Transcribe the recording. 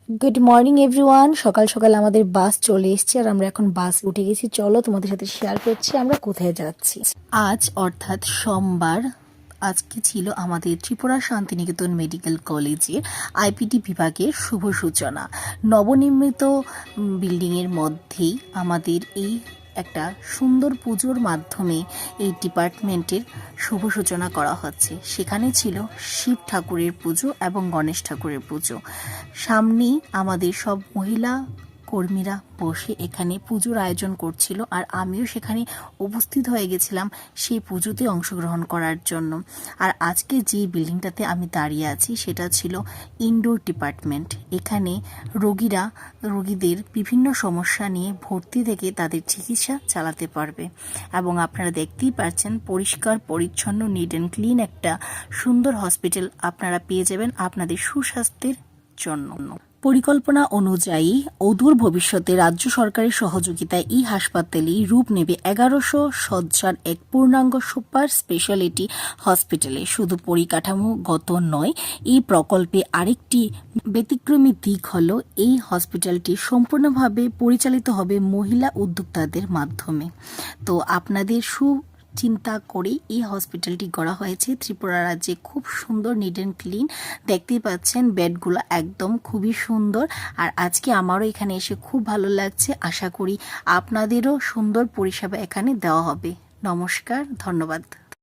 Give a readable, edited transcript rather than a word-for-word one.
Good morning everyone. সকাল সকাল আমাদের বাস চলে এসেছে আর আমরা এখন বাসে উঠে গেছি। চলো তোমাদের সাথে শেয়ার করছি আমরা কোথায় যাচ্ছি। আজ অর্থাৎ সোমবার, আজকে ছিল আমাদের ত্রিপুরা শান্তিনিকেতন মেডিকেল কলেজের আইপিটি বিভাগের শুভ সূচনা। নবনির্মিত বিল্ডিংয়ের মধ্যেই আমাদের এই একটা সুন্দর পুজোর মাধ্যমে এই ডিপার্টমেন্টের শুভ সূচনা করা হচ্ছে। সেখানে ছিল শিব ঠাকুরের পুজো এবং গণেশ ঠাকুরের পুজো। সামনেই আমাদের সব মহিলা কর্মীরা বসে এখানে পুজোর আয়োজন করছিল আর আমিও সেখানে উপস্থিত হয়ে গেছিলাম সেই পুজোতে অংশগ্রহণ করার জন্য। আর আজকে যে বিল্ডিংটাতে আমি দাঁড়িয়ে আছি সেটা ছিল ইনডোর ডিপার্টমেন্ট। এখানে রোগীদের বিভিন্ন সমস্যা নিয়ে ভর্তি থেকে তাদের চিকিৎসা চালাতে পারবে। এবং আপনারা দেখতেই পাচ্ছেন পরিষ্কার পরিচ্ছন্ন নিট অ্যান্ড ক্লিন একটা সুন্দর হসপিটাল আপনারা পেয়ে যাবেন আপনাদের সুস্বাস্থ্যের জন্য। পরিকল্পনা অনুযায়ী অদূর ভবিষ্যতে রাজ্য সরকারের সহযোগিতায় এই হাসপাতালেই রূপ নেবে 1100 শয্যার এক পূর্ণাঙ্গ সুপার স্পেশালিটি হসপিটালে। শুধু পরিকাঠামোগত নয়, এই প্রকল্পে আরেকটি ব্যতিক্রমী দিক হল এই হসপিটালটি সম্পূর্ণভাবে পরিচালিত হবে মহিলা উদ্যোক্তাদের মাধ্যমে। তো আপনাদের চিন্তা করে এই হসপিটালটি গড়া হয়েছে ত্রিপুরা রাজ্যে। খুব সুন্দর নিট অ্যান্ড ক্লিন, দেখতেই পাচ্ছেন বেডগুলো একদম খুবই সুন্দর। আর আজকে আমারও এখানে এসে খুব ভালো লাগছে। আশা করি আপনাদেরও সুন্দর পরিষেবা এখানে দেওয়া হবে। নমস্কার, ধন্যবাদ।